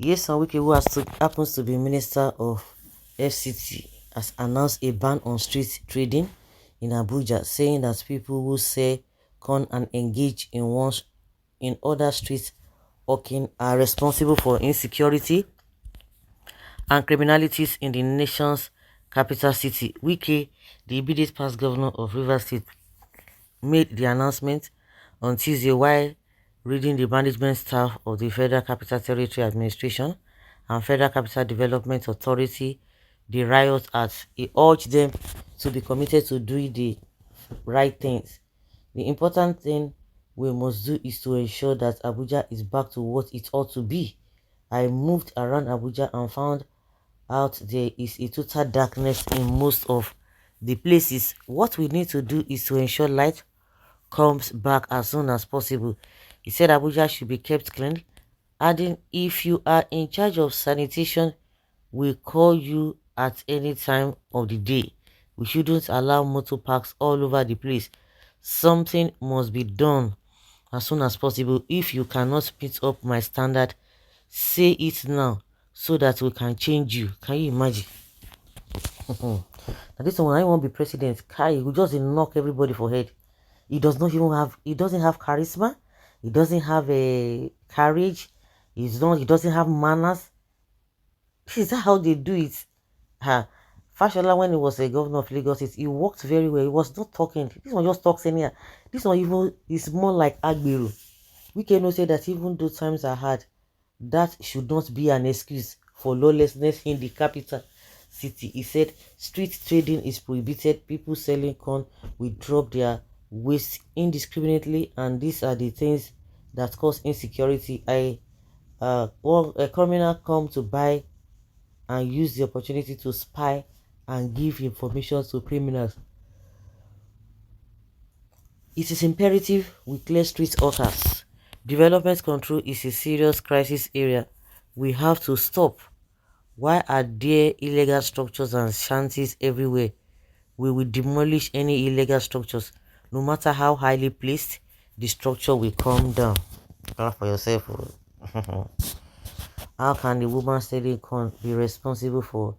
Yeson Wike, who happens to be Minister of FCT, has announced a ban on street trading in Abuja, saying that people who sell corn and engage in other street hawking are responsible for insecurity and criminalities in the nation's capital city. Wike, the immediate past governor of Rivers State, made the announcement on Tuesday while reading the management staff of the Federal Capital Territory Administration and Federal Capital Development Authority the riot act. He urged them to be committed to doing the right things. The important thing we must do is to ensure that Abuja is back to what it ought to be. I moved around Abuja and found out there is a total darkness in most of the places. What we need to do is to ensure light comes back as soon as possible. He said Abuja should be kept clean, adding, if you are in charge of sanitation, we'll call you at any time of the day. We shouldn't allow motor parks all over the place. Something must be done as soon as possible. If you cannot meet up my standard, say it now so that we can change you. Can you imagine? Now this one, I won't be president. Kai will just knock everybody for head. He doesn't have charisma. He doesn't have a courage. He doesn't have manners. Is that how they do it? Fashola, when he was a governor of Lagos, he worked very well. He was not talking. This one just talks anyhow. This one even is more like Agbero. We cannot say that even though times are hard, that should not be an excuse for lawlessness in the capital city. He said street trading is prohibited. People selling corn will drop their waste indiscriminately, and these are the things that cause insecurity. A criminal come to buy and use the opportunity to spy and give information to criminals. It is imperative we clear street hawkers. Development control is a serious crisis area. We have to stop. Why are there illegal structures and shanties everywhere? We will demolish any illegal structures. No matter how highly placed, the structure will come down. Clap for yourself. How can the woman selling corn be responsible for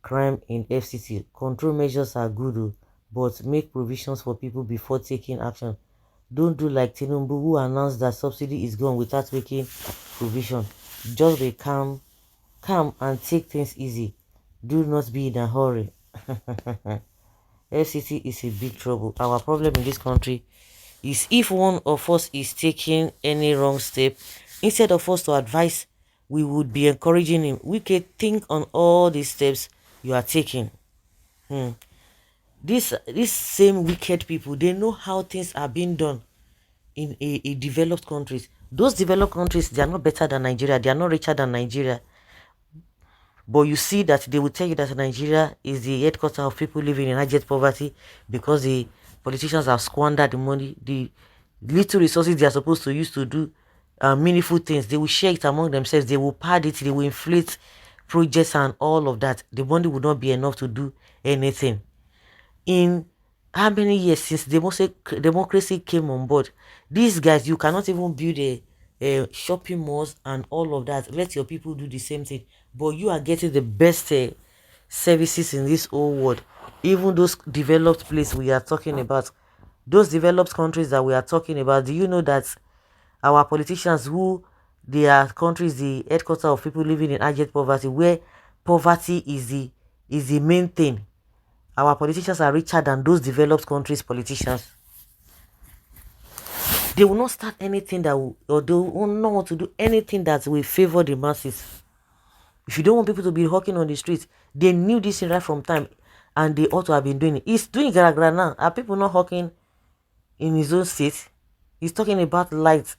crime in FCT? Control measures are good, but make provisions for people before taking action. Don't do like Tinubu, who announced that subsidy is gone without making provision. Just be calm and take things easy. Do not be in a hurry. FCT is a big trouble. Our problem in this country is if one of us is taking any wrong step, instead of us to advise, we would be encouraging him. We can think on all these steps you are taking. These same wicked people, they know how things are being done in a developed countries. Those developed countries, they are not better than Nigeria. They are not richer than Nigeria. But you see that they will tell you that Nigeria is the headquarters of people living in abject poverty because the politicians have squandered the money. The little resources they are supposed to use to do meaningful things, they will share it among themselves. They will pad it. They will inflate projects and all of that. The money will not be enough to do anything. In how many years since democracy came on board, these guys, you cannot even build a shopping malls and all of that. Let your people do the same thing. But you are getting the best services in this whole world. Even those developed places we are talking about, those developed countries that we are talking about, do you know that our politicians, who their countries, the headquarters of people living in abject poverty, where poverty is the main thing, our politicians are richer than those developed countries' politicians. They will not start anything that will, or they will not want to do anything that will favor the masses. If you don't want people to be hawking on the streets, they knew this right from time, and they ought to have been doing it. He's doing gara now. Are people not hawking in his own state? He's talking about light,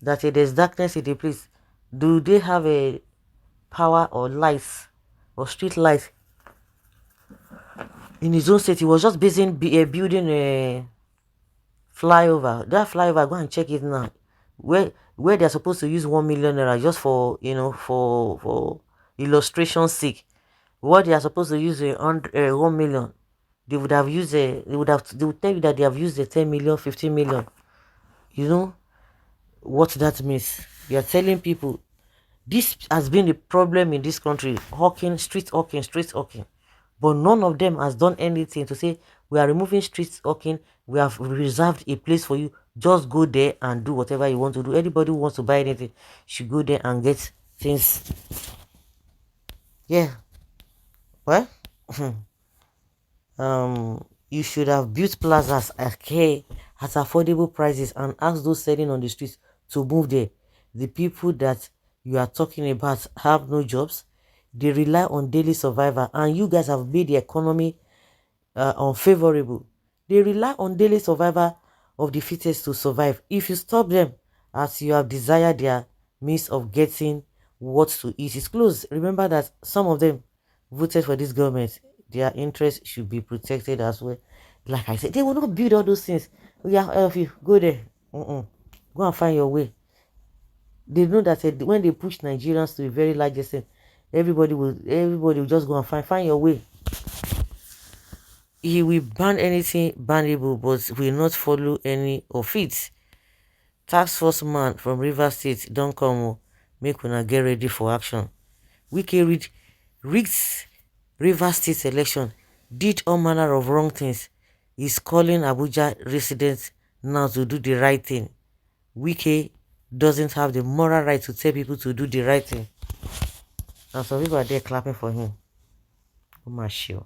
that there's darkness in the place. Do they have a power or lights or street lights in his own state? He was just building a flyover. That flyover, go and check it now. Where they're supposed to use 1 million naira just for for illustration's sake. What they are supposed to use 1 million, they would have used they would tell you that they have used 10 million, 15 million. You know what that means? You are telling people This has been the problem in this country, hawking, street hawking, street hawking. But none of them has done anything to say, we are removing street hawking, we have reserved a place for you. Just go there and do whatever you want to do. Anybody who wants to buy anything should go there and get things. Yeah. Well, you should have built plazas at affordable prices and ask those selling on the streets to move there. The people that you are talking about have no jobs. They rely on daily survival, and you guys have made the economy unfavorable. They rely on daily survival of the fittest to survive. If you stop them as you have desired their means of getting what to eat is closed, remember that some of them voted for this government. Their interests should be protected as well. Like I said, they will not build all those things. Yeah, if you go there, go and find your way. They know that when they push Nigerians to a very large extent, everybody will just go and find your way. He will ban anything bannable, but will not follow any of it. Task force man from Rivers State don't come. Make una get ready for action. Wike rigged Rivers State election, did all manner of wrong things. He's calling Abuja residents now to do the right thing. Wike doesn't have the moral right to tell people to do the right thing. And some people are there clapping for him. Oh my sure.